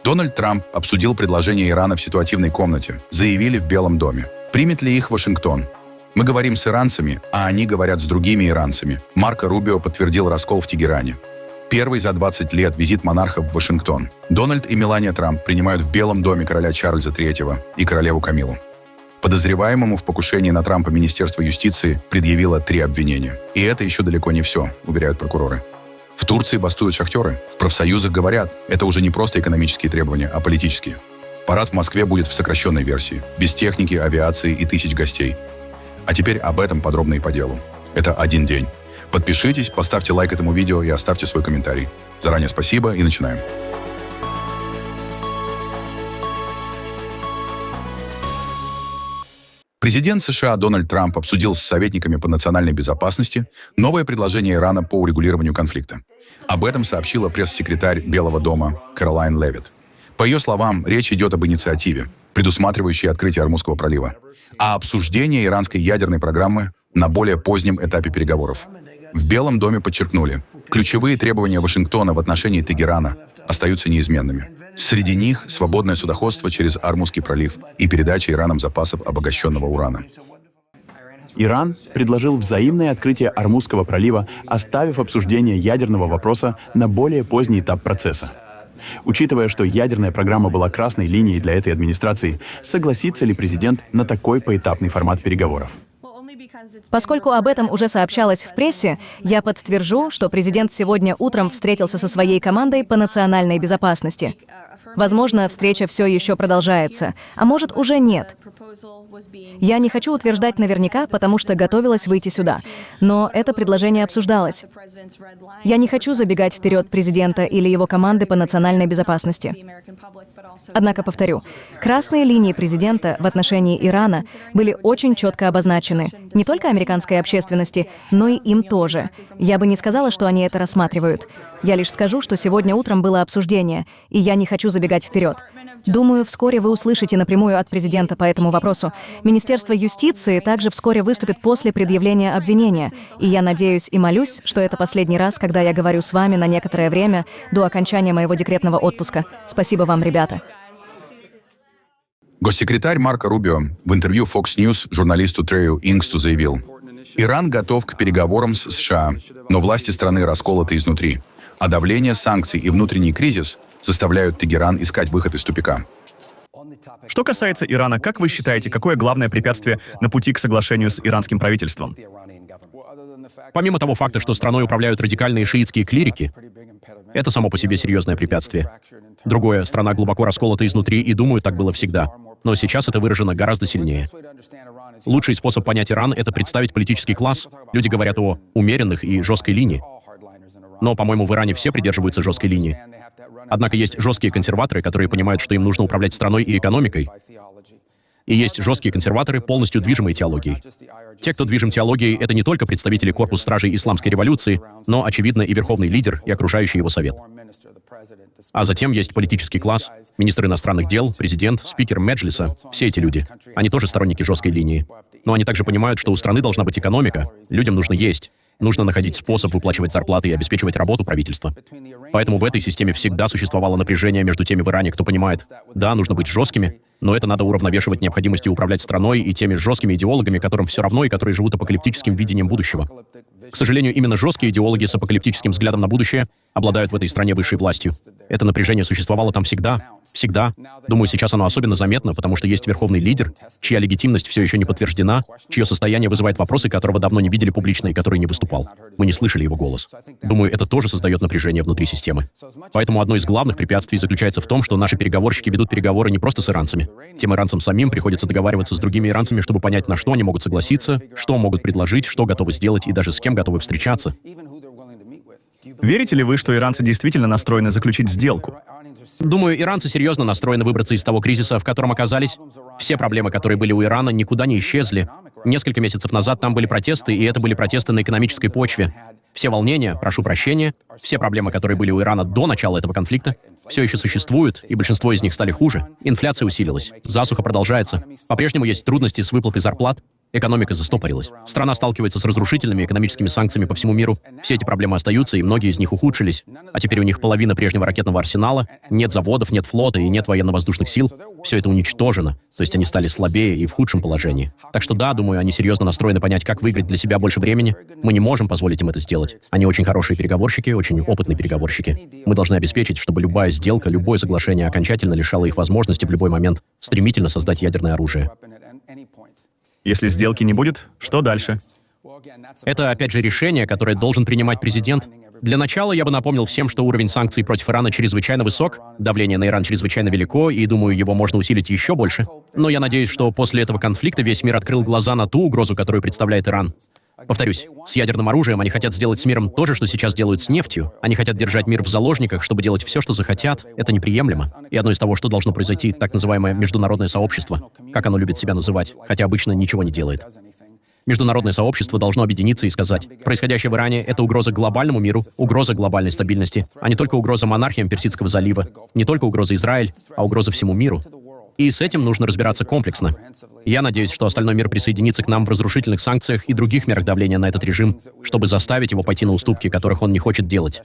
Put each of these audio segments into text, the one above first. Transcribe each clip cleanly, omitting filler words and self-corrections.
Дональд Трамп обсудил предложение Ирана в ситуативной комнате, заявили в Белом доме. Примет ли их Вашингтон? Мы говорим с иранцами, а они говорят с другими иранцами. Марко Рубио подтвердил раскол в Тегеране. Первый за 20 лет визит монарха в Вашингтон. Дональд и Мелания Трамп принимают в Белом доме короля Чарльза III и королеву Камилу. Подозреваемому в покушении на Трампа Министерство юстиции предъявило 3 обвинения. И это еще далеко не все, уверяют прокуроры. В Турции бастуют шахтеры. В профсоюзах говорят, это уже не просто экономические требования, а политические. Парад в Москве будет в сокращенной версии, без техники, авиации и тысяч гостей. А теперь об этом подробно и по делу. Это один день. Подпишитесь, поставьте лайк этому видео и оставьте свой комментарий. Заранее спасибо и начинаем. Президент США Дональд Трамп обсудил с советниками по национальной безопасности новое предложение Ирана по урегулированию конфликта. Об этом сообщила пресс-секретарь Белого дома Кэролайн Левитт. По ее словам, речь идет об инициативе, предусматривающей открытие Ормузского пролива, а обсуждение иранской ядерной программы на более позднем этапе переговоров. В Белом доме подчеркнули, ключевые требования Вашингтона в отношении Тегерана остаются неизменными. Среди них свободное судоходство через Ормузский пролив и передача Ираном запасов обогащенного урана. Иран предложил взаимное открытие Ормузского пролива, оставив обсуждение ядерного вопроса на более поздний этап процесса. Учитывая, что ядерная программа была красной линией для этой администрации, согласится ли президент на такой поэтапный формат переговоров? Поскольку об этом уже сообщалось в прессе, я подтвержу, что президент сегодня утром встретился со своей командой по национальной безопасности. Возможно, встреча все еще продолжается, а может, уже нет. Я не хочу утверждать наверняка, потому что готовилась выйти сюда, но это предложение обсуждалось. Я не хочу забегать вперед президента или его команды по национальной безопасности. Однако, повторю, красные линии президента в отношении Ирана были очень четко обозначены не только американской общественности, но и им тоже. Я бы не сказала, что они это рассматривают. Я лишь скажу, что сегодня утром было обсуждение, и я не хочу забегать вперед. Думаю, вскоре вы услышите напрямую от президента по этому вопросу. Министерство юстиции также вскоре выступит после предъявления обвинения, и я надеюсь и молюсь, что это последний раз, когда я говорю с вами на некоторое время до окончания моего декретного отпуска. Спасибо вам, ребята. Госсекретарь Марко Рубио в интервью Fox News журналисту Трею Ингсту заявил: «Иран готов к переговорам с США, но власти страны расколоты изнутри, а давление санкций и внутренний кризис заставляют Тегеран искать выход из тупика». Что касается Ирана, как вы считаете, какое главное препятствие на пути к соглашению с иранским правительством? Помимо того факта, что страной управляют радикальные шиитские клирики, это само по себе серьезное препятствие. Другое, страна глубоко расколота изнутри, и, думаю, так было всегда. Но сейчас это выражено гораздо сильнее. Лучший способ понять Иран — это представить политический класс. Люди говорят о умеренных и жесткой линии. Но, по-моему, в Иране все придерживаются жесткой линии. Однако есть жесткие консерваторы, которые понимают, что им нужно управлять страной и экономикой. И есть жесткие консерваторы, полностью движимые теологией. Те, кто движим теологией, это не только представители корпуса стражей исламской революции, но, очевидно, и верховный лидер, и окружающий его совет. А затем есть политический класс, министр иностранных дел, президент, спикер Меджлиса. Все эти люди. Они тоже сторонники жесткой линии. Но они также понимают, что у страны должна быть экономика, людям нужно есть. Нужно находить способ выплачивать зарплаты и обеспечивать работу правительства. Поэтому в этой системе всегда существовало напряжение между теми в Иране, кто понимает, да, нужно быть жесткими, но это надо уравновешивать необходимостью управлять страной и теми жесткими идеологами, которым все равно и которые живут апокалиптическим видением будущего. К сожалению, именно жесткие идеологи с апокалиптическим взглядом на будущее обладают в этой стране высшей властью. Это напряжение существовало там всегда. Всегда. Думаю, сейчас оно особенно заметно, потому что есть верховный лидер, чья легитимность все еще не подтверждена, чье состояние вызывает вопросы, которого давно не видели публично и который не выступал. Мы не слышали его голос. Думаю, это тоже создает напряжение внутри системы. Поэтому одно из главных препятствий заключается в том, что наши переговорщики ведут переговоры не просто с иранцами. Тем иранцам самим приходится договариваться с другими иранцами, чтобы понять, на что они могут согласиться, что могут предложить, что готовы сделать и даже с кем готовы встречаться. Верите ли вы, что иранцы действительно настроены заключить сделку? Думаю, иранцы серьезно настроены выбраться из того кризиса, в котором оказались. Все проблемы, которые были у Ирана, никуда не исчезли. Несколько месяцев назад там были протесты, и это были протесты на экономической почве. Все волнения, прошу прощения, все проблемы, которые были у Ирана до начала этого конфликта, все еще существуют, и большинство из них стали хуже. Инфляция усилилась, засуха продолжается. По-прежнему есть трудности с выплатой зарплат. Экономика застопорилась. Страна сталкивается с разрушительными экономическими санкциями по всему миру. Все эти проблемы остаются, и многие из них ухудшились. А теперь у них половина прежнего ракетного арсенала, нет заводов, нет флота и нет военно-воздушных сил. Все это уничтожено. То есть они стали слабее и в худшем положении. Так что да, думаю, они серьезно настроены понять, как выиграть для себя больше времени. Мы не можем позволить им это сделать. Они очень хорошие переговорщики, очень опытные переговорщики. Мы должны обеспечить, чтобы любая сделка, любое соглашение окончательно лишало их возможности в любой момент стремительно создать ядерное оружие. Если сделки не будет, что дальше? Это, опять же, решение, которое должен принимать президент. Для начала я бы напомнил всем, что уровень санкций против Ирана чрезвычайно высок, давление на Иран чрезвычайно велико, и, думаю, его можно усилить еще больше. Но я надеюсь, что после этого конфликта весь мир открыл глаза на ту угрозу, которую представляет Иран. Повторюсь, с ядерным оружием они хотят сделать с миром то же, что сейчас делают с нефтью. Они хотят держать мир в заложниках, чтобы делать все, что захотят. Это неприемлемо. И одно из того, что должно произойти, так называемое международное сообщество, как оно любит себя называть, хотя обычно ничего не делает. Международное сообщество должно объединиться и сказать, происходящее в Иране — это угроза глобальному миру, угроза глобальной стабильности, а не только угроза монархиям Персидского залива, не только угроза Израиль, а угроза всему миру. И с этим нужно разбираться комплексно. Я надеюсь, что остальной мир присоединится к нам в разрушительных санкциях и других мерах давления на этот режим, чтобы заставить его пойти на уступки, которых он не хочет делать.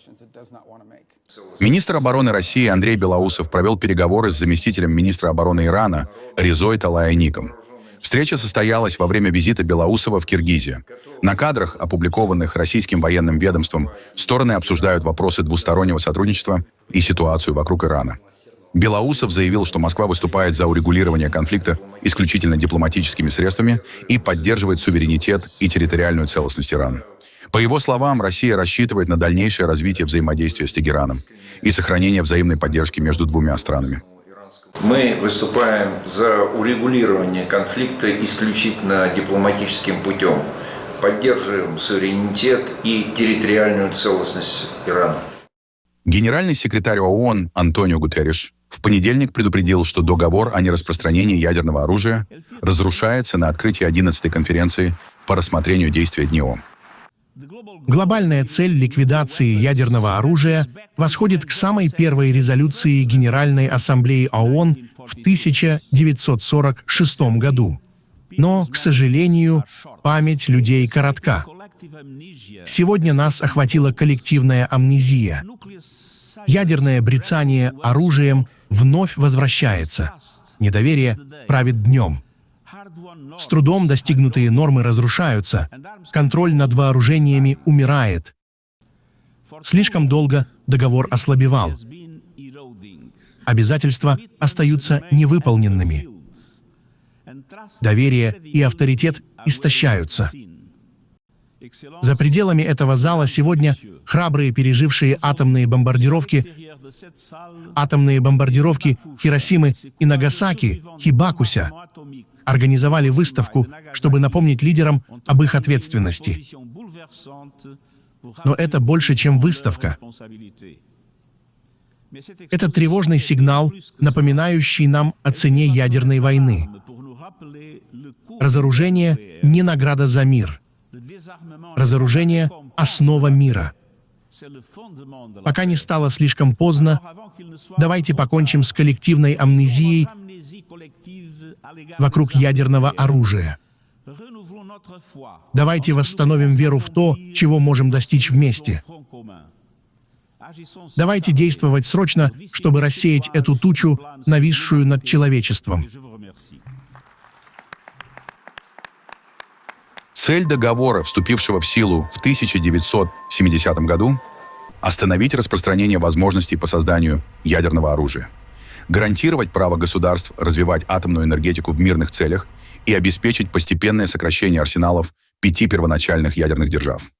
Министр обороны России Андрей Белоусов провел переговоры с заместителем министра обороны Ирана Резой Талаяником. Встреча состоялась во время визита Белоусова в Киргизию. На кадрах, опубликованных российским военным ведомством, стороны обсуждают вопросы двустороннего сотрудничества и ситуацию вокруг Ирана. Белоусов заявил, что Москва выступает за урегулирование конфликта исключительно дипломатическими средствами и поддерживает суверенитет и территориальную целостность Ирана. По его словам, Россия рассчитывает на дальнейшее развитие взаимодействия с Тегераном и сохранение взаимной поддержки между двумя странами. Мы выступаем за урегулирование конфликта исключительно дипломатическим путем. Поддерживаем суверенитет и территориальную целостность Ирана. Генеральный секретарь ООН Антонио Гутерриш в понедельник предупредил, что договор о нераспространении ядерного оружия разрушается на открытии 11-й конференции по рассмотрению действия ДНИО. Глобальная цель ликвидации ядерного оружия восходит к самой первой резолюции Генеральной Ассамблеи ООН в 1946 году. Но, к сожалению, память людей коротка. Сегодня нас охватила коллективная амнезия. Ядерное брецание оружием вновь возвращается. Недоверие правит днем. С трудом достигнутые нормы разрушаются, контроль над вооружениями умирает. Слишком долго договор ослабевал. Обязательства остаются невыполненными. Доверие и авторитет истощаются. За пределами этого зала сегодня храбрые, пережившие атомные бомбардировки Хиросимы и Нагасаки, Хибакуся, организовали выставку, чтобы напомнить лидерам об их ответственности. Но это больше, чем выставка. Это тревожный сигнал, напоминающий нам о цене ядерной войны. Разоружение — не награда за мир. Разоружение — основа мира. Пока не стало слишком поздно, давайте покончим с коллективной амнезией вокруг ядерного оружия. Давайте восстановим веру в то, чего можем достичь вместе. Давайте действовать срочно, чтобы рассеять эту тучу, нависшую над человечеством. Цель договора, вступившего в силу в 1970 году, остановить распространение возможностей по созданию ядерного оружия, гарантировать право государств развивать атомную энергетику в мирных целях и обеспечить постепенное сокращение арсеналов 5 первоначальных ядерных держав.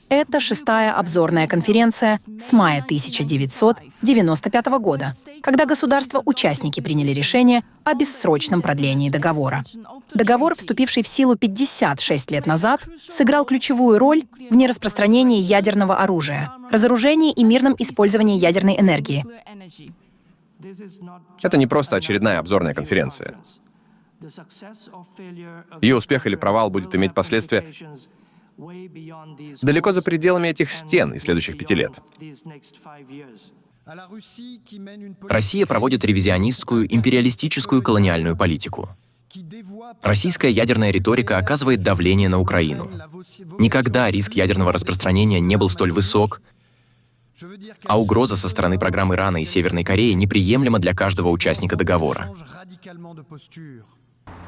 Это 6-я обзорная конференция с мая 1995 года, когда государства-участники приняли решение о бессрочном продлении договора. Договор, вступивший в силу 56 лет назад, сыграл ключевую роль в нераспространении ядерного оружия, разоружении и мирном использовании ядерной энергии. Это не просто очередная обзорная конференция. Ее успех или провал будет иметь последствия далеко за пределами этих стен и следующих 5 лет. Россия проводит ревизионистскую, империалистическую колониальную политику. Российская ядерная риторика оказывает давление на Украину. Никогда риск ядерного распространения не был столь высок, а угроза со стороны программ Ирана и Северной Кореи неприемлема для каждого участника договора.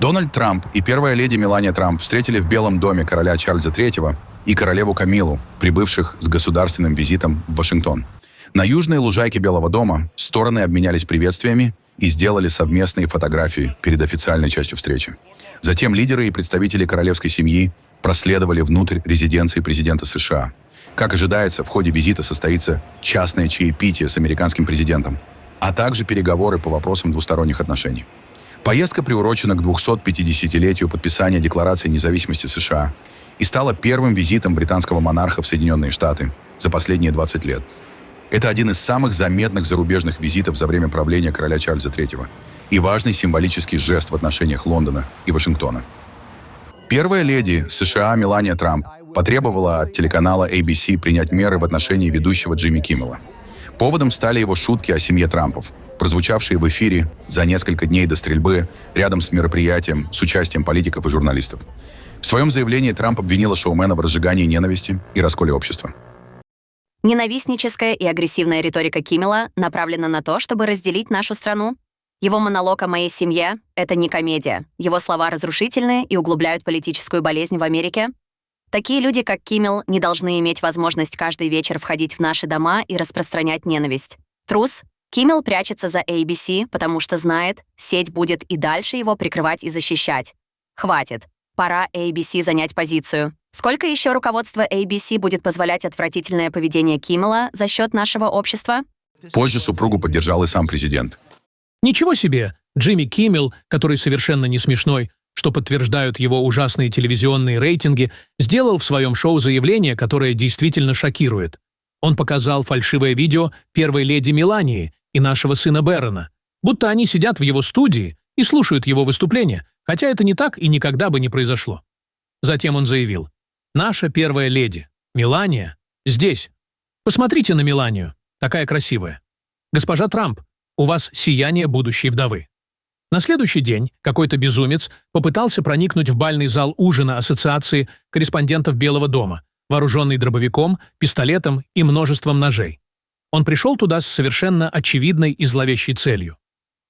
Дональд Трамп и первая леди Мелания Трамп встретили в Белом доме короля Чарльза III и королеву Камилу, прибывших с государственным визитом в Вашингтон. На южной лужайке Белого дома стороны обменялись приветствиями и сделали совместные фотографии перед официальной частью встречи. Затем лидеры и представители королевской семьи проследовали внутрь резиденции президента США. Как ожидается, в ходе визита состоится частное чаепитие с американским президентом, а также переговоры по вопросам двусторонних отношений. Поездка приурочена к 250-летию подписания Декларации независимости США и стала первым визитом британского монарха в Соединенные Штаты за последние 20 лет. Это один из самых заметных зарубежных визитов за время правления короля Чарльза III и важный символический жест в отношениях Лондона и Вашингтона. Первая леди США Мелания Трамп потребовала от телеканала ABC принять меры в отношении ведущего Джимми Киммела. Поводом стали его шутки о семье Трампов, прозвучавшие в эфире за несколько дней до стрельбы рядом с мероприятием с участием политиков и журналистов. В своем заявлении Трамп обвинила шоумена в разжигании ненависти и расколе общества. Ненавистническая и агрессивная риторика Киммела направлена на то, чтобы разделить нашу страну. Его монолог о моей семье — это не комедия. Его слова разрушительные и углубляют политическую болезнь в Америке. Такие люди, как Киммел, не должны иметь возможность каждый вечер входить в наши дома и распространять ненависть. Трус. Киммел прячется за ABC, потому что знает, сеть будет и дальше его прикрывать и защищать. Хватит. Пора ABC занять позицию. Сколько еще руководство ABC будет позволять отвратительное поведение Киммела за счет нашего общества? Позже супругу поддержал и сам президент. Ничего себе! Джимми Киммел, который совершенно не смешной, что подтверждают его ужасные телевизионные рейтинги, сделал в своем шоу заявление, которое действительно шокирует. Он показал фальшивое видео первой леди Мелании и нашего сына Бэррона, будто они сидят в его студии и слушают его выступления, хотя это не так и никогда бы не произошло. Затем он заявил: «Наша первая леди, Мелания, здесь. Посмотрите на Меланию, такая красивая. Госпожа Трамп, у вас сияние будущей вдовы». На следующий день какой-то безумец попытался проникнуть в бальный зал ужина Ассоциации корреспондентов Белого дома, вооруженный дробовиком, пистолетом и множеством ножей. Он пришел туда с совершенно очевидной и зловещей целью.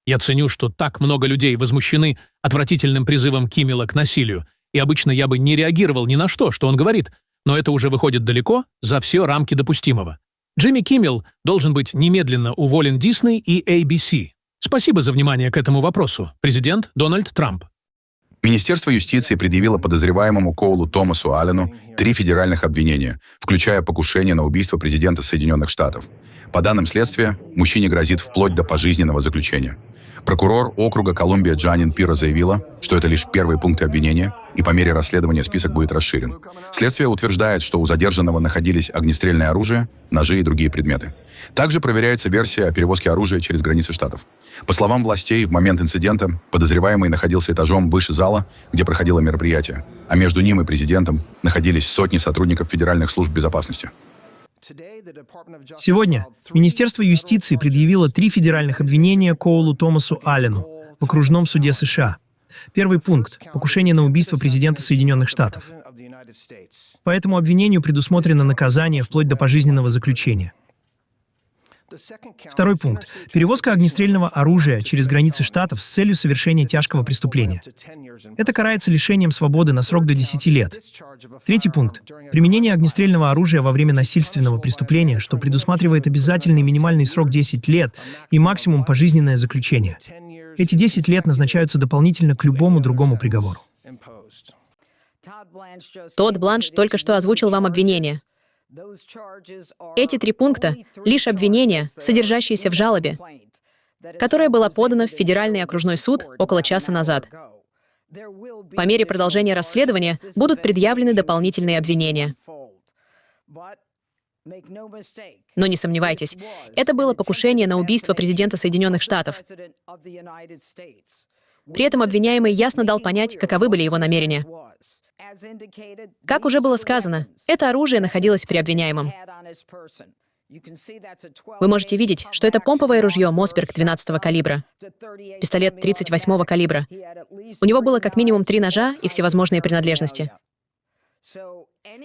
Я ценю, что так много людей возмущены отвратительным призывом Киммела к насилию, и обычно я бы не реагировал ни на что он говорит, но это уже выходит далеко за все рамки допустимого. Джимми Киммел должен быть немедленно уволен Disney и ABC. Спасибо за внимание к этому вопросу, президент Дональд Трамп. Министерство юстиции предъявило подозреваемому Коулу Томасу Аллену 3 федеральных обвинения, включая покушение на убийство президента Соединенных Штатов. По данным следствия, мужчине грозит вплоть до пожизненного заключения. Прокурор округа Колумбия Джанин Пиро заявила, что это лишь первые пункты обвинения, и по мере расследования список будет расширен. Следствие утверждает, что у задержанного находились огнестрельное оружие, ножи и другие предметы. Также проверяется версия о перевозке оружия через границы штатов. По словам властей, в момент инцидента подозреваемый находился этажом выше зала, где проходило мероприятие, а между ним и президентом находились сотни сотрудников федеральных служб безопасности. Сегодня Министерство юстиции предъявило 3 федеральных обвинения Коулу Томасу Аллену в окружном суде США. Первый пункт – покушение на убийство президента Соединенных Штатов. По этому обвинению предусмотрено наказание вплоть до пожизненного заключения. Второй пункт – перевозка огнестрельного оружия через границы штатов с целью совершения тяжкого преступления. Это карается лишением свободы на срок до 10 лет. Третий пункт – применение огнестрельного оружия во время насильственного преступления, что предусматривает обязательный минимальный срок 10 лет и максимум пожизненное заключение. Эти 10 лет назначаются дополнительно к любому другому приговору. Тодд Бланш только что озвучил вам обвинение. Эти 3 пункта — лишь обвинения, содержащиеся в жалобе, которая была подана в Федеральный окружной суд около часа назад. По мере продолжения расследования будут предъявлены дополнительные обвинения. Но не сомневайтесь, это было покушение на убийство президента Соединенных Штатов. При этом обвиняемый ясно дал понять, каковы были его намерения. Как уже было сказано, это оружие находилось при обвиняемом. Вы можете видеть, что это помповое ружье Мосберг 12-го калибра, пистолет 38-го калибра. У него было как минимум 3 ножа и всевозможные принадлежности.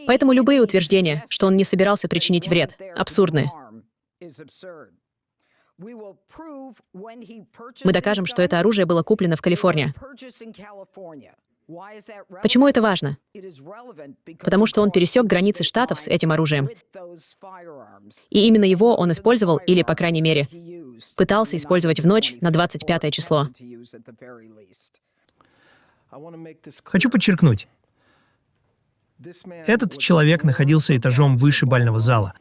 Поэтому любые утверждения, что он не собирался причинить вред, абсурдны. Мы докажем, что это оружие было куплено в Калифорнии. Почему это важно? Потому что он пересек границы штатов с этим оружием. И именно его он использовал, или, по крайней мере, пытался использовать в ночь на 25 число. Хочу подчеркнуть. Этот человек находился этажом выше бального зала.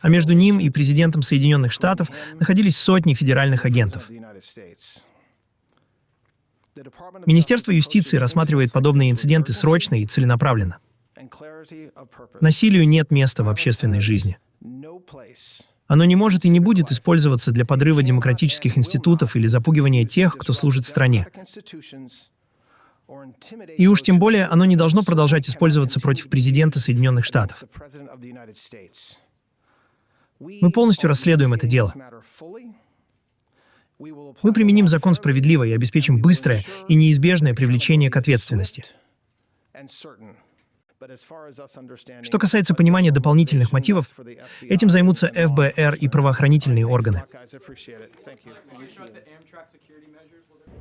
А между ним и президентом Соединенных Штатов находились сотни федеральных агентов. Министерство юстиции рассматривает подобные инциденты срочно и целенаправленно. Насилию нет места в общественной жизни. Оно не может и не будет использоваться для подрыва демократических институтов или запугивания тех, кто служит стране. И уж тем более оно не должно продолжать использоваться против президента Соединенных Штатов. Мы полностью расследуем это дело. Мы применим закон справедливо и обеспечим быстрое и неизбежное привлечение к ответственности. Что касается понимания дополнительных мотивов, этим займутся ФБР и правоохранительные органы.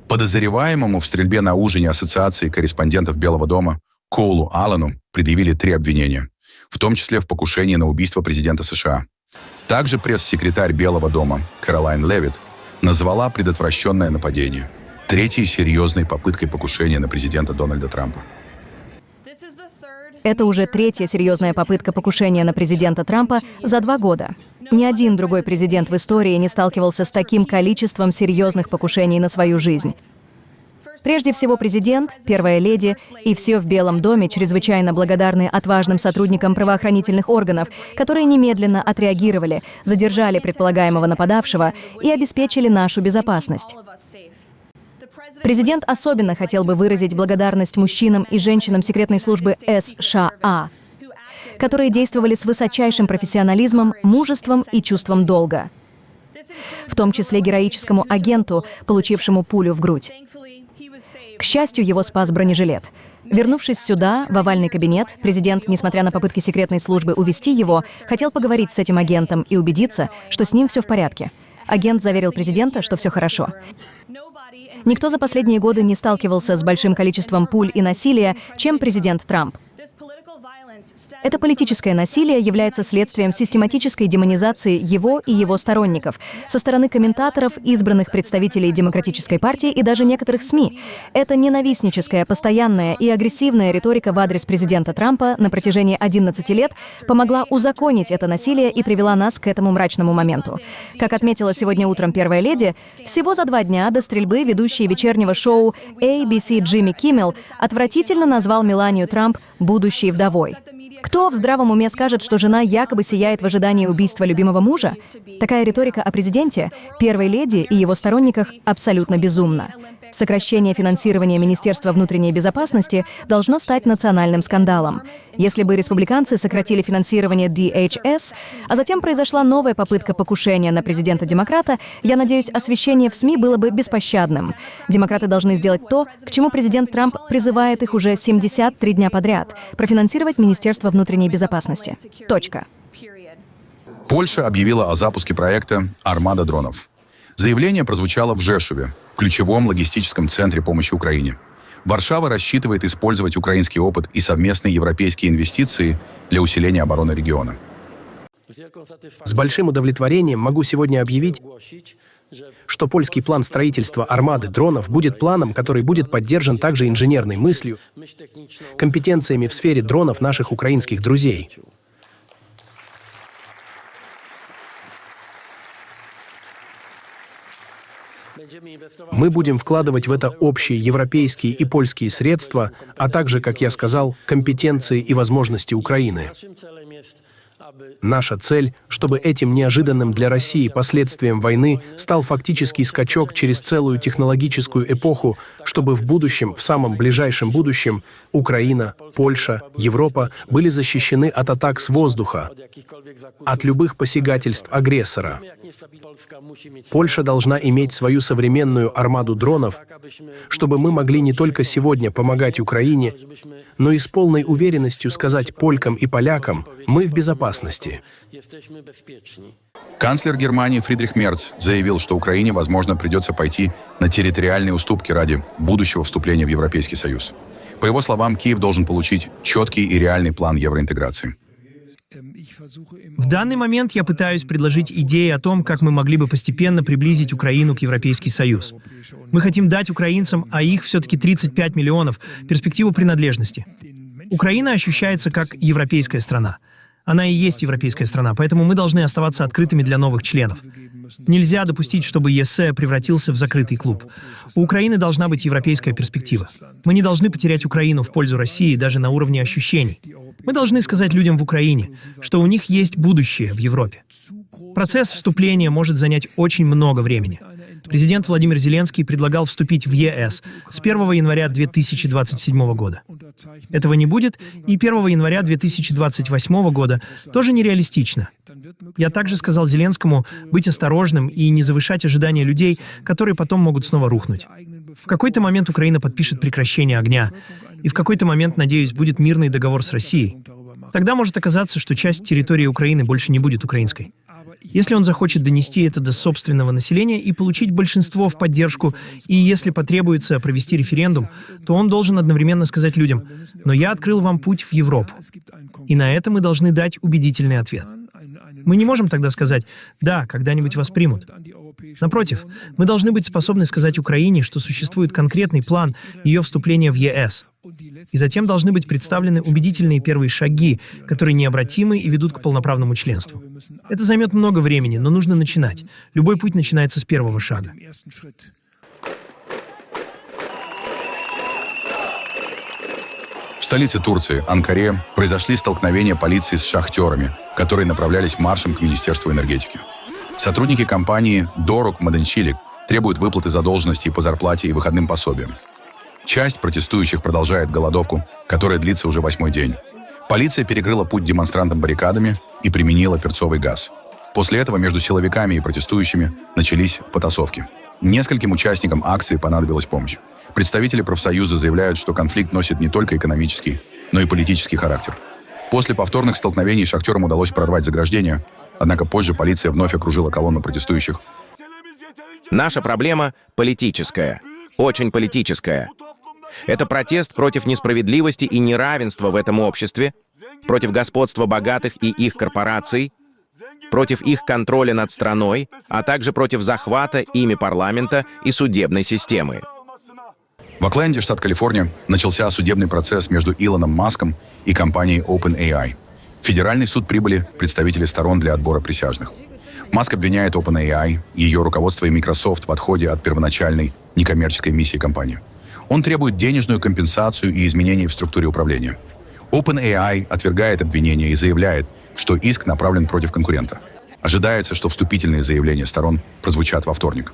Подозреваемому в стрельбе на ужине Ассоциации корреспондентов Белого дома Коулу Аллену предъявили 3 обвинения, в том числе в покушении на убийство президента США. Также пресс-секретарь Белого дома Кэролайн Левитт назвала предотвращенное нападение 3-й серьезной попыткой покушения на президента Дональда Трампа. Это уже 3-я серьезная попытка покушения на президента Трампа за 2 года. Ни один другой президент в истории не сталкивался с таким количеством серьезных покушений на свою жизнь. Прежде всего, президент, первая леди и все в Белом доме чрезвычайно благодарны отважным сотрудникам правоохранительных органов, которые немедленно отреагировали, задержали предполагаемого нападавшего и обеспечили нашу безопасность. Президент особенно хотел бы выразить благодарность мужчинам и женщинам секретной службы США, которые действовали с высочайшим профессионализмом, мужеством и чувством долга. В том числе героическому агенту, получившему пулю в грудь. К счастью, его спас бронежилет. Вернувшись сюда, в овальный кабинет, президент, несмотря на попытки секретной службы увести его, хотел поговорить с этим агентом и убедиться, что с ним все в порядке. Агент заверил президента, что все хорошо. Никто за последние годы не сталкивался с большим количеством пуль и насилия, чем президент Трамп. Это политическое насилие является следствием систематической демонизации его и его сторонников со стороны комментаторов, избранных представителей Демократической партии и даже некоторых СМИ. Это ненавистническая, постоянная и агрессивная риторика в адрес президента Трампа на протяжении 11 лет помогла узаконить это насилие и привела нас к этому мрачному моменту. Как отметила сегодня утром первая леди, всего за 2 дня до стрельбы ведущий вечернего шоу ABC Джимми Киммел отвратительно назвал Меланию Трамп будущей вдовой. Кто в здравом уме скажет, что жена якобы сияет в ожидании убийства любимого мужа? Такая риторика о президенте, первой леди и его сторонниках абсолютно безумна. Сокращение финансирования Министерства внутренней безопасности должно стать национальным скандалом. Если бы республиканцы сократили финансирование DHS, а затем произошла новая попытка покушения на президента-демократа, я надеюсь, освещение в СМИ было бы беспощадным. Демократы должны сделать то, к чему президент Трамп призывает их уже 73 дня подряд – профинансировать Министерство внутренней безопасности. Точка. Польша объявила о запуске проекта «Армада дронов». Заявление прозвучало в Жешуве, ключевом логистическом центре помощи Украине. Варшава рассчитывает использовать украинский опыт и совместные европейские инвестиции для усиления обороны региона. С большим удовлетворением могу сегодня объявить, что польский план строительства армады дронов будет планом, который будет поддержан также инженерной мыслью, компетенциями в сфере дронов наших украинских друзей. Мы будем вкладывать в это общие европейские и польские средства, а также, как я сказал, компетенции и возможности Украины. Наша цель, чтобы этим неожиданным для России последствием войны стал фактический скачок через целую технологическую эпоху, чтобы в будущем, в самом ближайшем будущем, Украина, Польша, Европа были защищены от атак с воздуха, от любых посягательств агрессора. Польша должна иметь свою современную армаду дронов, чтобы мы могли не только сегодня помогать Украине, но и с полной уверенностью сказать полякам и полякам: мы в безопасности. Канцлер Германии Фридрих Мерц заявил, что Украине, возможно, придется пойти на территориальные уступки ради будущего вступления в Европейский Союз. По его словам, Киев должен получить четкий и реальный план евроинтеграции. В данный момент я пытаюсь предложить идеи о том, как мы могли бы постепенно приблизить Украину к Европейский Союз. Мы хотим дать украинцам, а их все-таки 35 миллионов, перспективу принадлежности. Украина ощущается как европейская страна. Она и есть европейская страна, поэтому мы должны оставаться открытыми для новых членов. Нельзя допустить, чтобы ЕС превратился в закрытый клуб. У Украины должна быть европейская перспектива. Мы не должны потерять Украину в пользу России даже на уровне ощущений. Мы должны сказать людям в Украине, что у них есть будущее в Европе. Процесс вступления может занять очень много времени. Президент Владимир Зеленский предлагал вступить в ЕС с 1 января 2027 года. Этого не будет, и 1 января 2028 года тоже нереалистично. Я также сказал Зеленскому быть осторожным и не завышать ожидания людей, которые потом могут снова рухнуть. В какой-то момент Украина подпишет прекращение огня, и в какой-то момент, надеюсь, будет мирный договор с Россией. Тогда может оказаться, что часть территории Украины больше не будет украинской. Если он захочет донести это до собственного населения и получить большинство в поддержку, и если потребуется провести референдум, то он должен одновременно сказать людям: «Но я открыл вам путь в Европу». И на это мы должны дать убедительный ответ. Мы не можем тогда сказать: «Да, когда-нибудь вас примут». Напротив, мы должны быть способны сказать Украине, что существует конкретный план ее вступления в ЕС. И затем должны быть представлены убедительные первые шаги, которые необратимы и ведут к полноправному членству. Это займет много времени, но нужно начинать. Любой путь начинается с первого шага. В столице Турции, Анкаре, произошли столкновения полиции с шахтерами, которые направлялись маршем к Министерству энергетики. Сотрудники компании «Дорог Маденчилик» требуют выплаты задолженностей по зарплате и выходным пособиям. Часть протестующих продолжает голодовку, которая длится уже 8-й день. Полиция перекрыла путь демонстрантам баррикадами и применила перцовый газ. После этого между силовиками и протестующими начались потасовки. Нескольким участникам акции понадобилась помощь. Представители профсоюза заявляют, что конфликт носит не только экономический, но и политический характер. После повторных столкновений шахтерам удалось прорвать заграждение, однако позже полиция вновь окружила колонну протестующих. Наша проблема политическая, очень политическая. Это протест против несправедливости и неравенства в этом обществе, против господства богатых и их корпораций, против их контроля над страной, а также против захвата ими парламента и судебной системы. В Окленде, штат Калифорния, начался судебный процесс между Илоном Маском и компанией OpenAI. В федеральный суд прибыли представители сторон для отбора присяжных. Маск обвиняет OpenAI, ее руководство и Microsoft в отходе от первоначальной некоммерческой миссии компании. Он требует денежную компенсацию и изменений в структуре управления. OpenAI отвергает обвинения и заявляет, что иск направлен против конкурента. Ожидается, что вступительные заявления сторон прозвучат во вторник.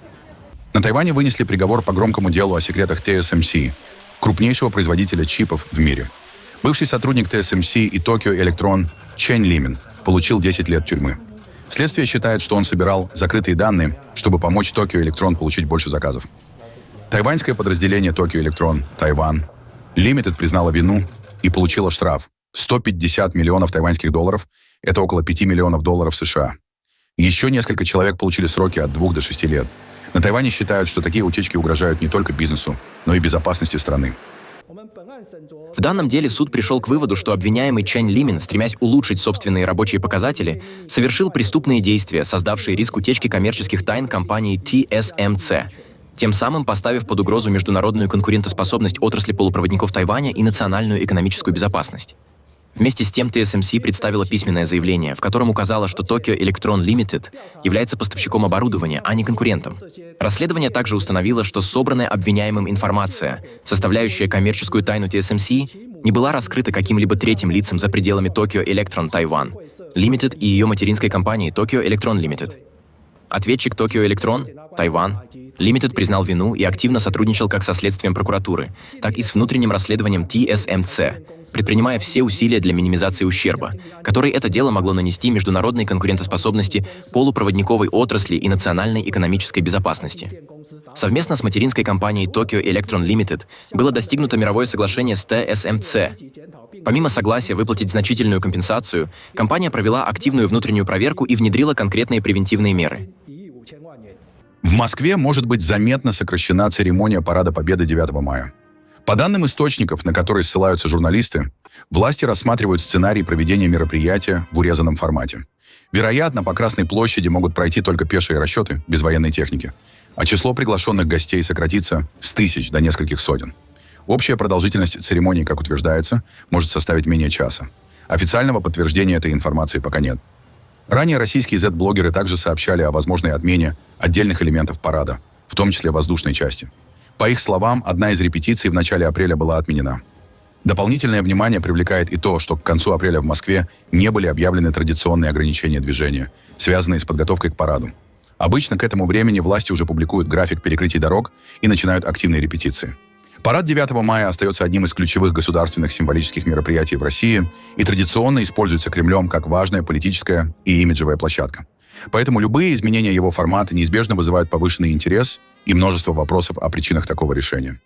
На Тайване вынесли приговор по громкому делу о секретах TSMC, крупнейшего производителя чипов в мире. Бывший сотрудник TSMC и Tokyo Electron Чэнь Лимин получил 10 лет тюрьмы. Следствие считает, что он собирал закрытые данные, чтобы помочь Tokyo Electron получить больше заказов. Тайваньское подразделение Tokyo Electron Taiwan Limited признало вину и получило штраф 150 миллионов тайваньских долларов, это около 5 миллионов долларов США. Еще несколько человек получили сроки от 2 до 6 лет. На Тайване считают, что такие утечки угрожают не только бизнесу, но и безопасности страны. В данном деле суд пришел к выводу, что обвиняемый Чэнь Лимин, стремясь улучшить собственные рабочие показатели, совершил преступные действия, создавшие риск утечки коммерческих тайн компании TSMC, тем самым поставив под угрозу международную конкурентоспособность отрасли полупроводников Тайваня и национальную экономическую безопасность. Вместе с тем TSMC представила письменное заявление, в котором указала, что Tokyo Electron Limited является поставщиком оборудования, а не конкурентом. Расследование также установило, что собранная обвиняемым информация, составляющая коммерческую тайну TSMC, не была раскрыта каким-либо третьим лицам за пределами Tokyo Electron Taiwan Limited и ее материнской компании Tokyo Electron Limited. Ответчик Tokyo Electron Taiwan Limited признал вину и активно сотрудничал как со следствием прокуратуры, так и с внутренним расследованием TSMC, предпринимая все усилия для минимизации ущерба, который это дело могло нанести международной конкурентоспособности полупроводниковой отрасли и национальной экономической безопасности. Совместно с материнской компанией Tokyo Electron Limited было достигнуто мировое соглашение с TSMC. Помимо согласия выплатить значительную компенсацию, компания провела активную внутреннюю проверку и внедрила конкретные превентивные меры. В Москве может быть заметно сокращена церемония Парада Победы 9 мая. По данным источников, на которые ссылаются журналисты, власти рассматривают сценарий проведения мероприятия в урезанном формате. Вероятно, по Красной площади могут пройти только пешие расчеты, без военной техники, а число приглашенных гостей сократится с 1000 до нескольких сотен. Общая продолжительность церемонии, как утверждается, может составить менее часа. Официального подтверждения этой информации пока нет. Ранее российские Z-блогеры также сообщали о возможной отмене отдельных элементов парада, в том числе воздушной части. По их словам, одна из репетиций в начале апреля была отменена. Дополнительное внимание привлекает и то, что к концу апреля в Москве не были объявлены традиционные ограничения движения, связанные с подготовкой к параду. Обычно к этому времени власти уже публикуют график перекрытий дорог и начинают активные репетиции. Парад 9 мая остается одним из ключевых государственных символических мероприятий в России и традиционно используется Кремлем как важная политическая и имиджевая площадка. Поэтому любые изменения его формата неизбежно вызывают повышенный интерес и множество вопросов о причинах такого решения.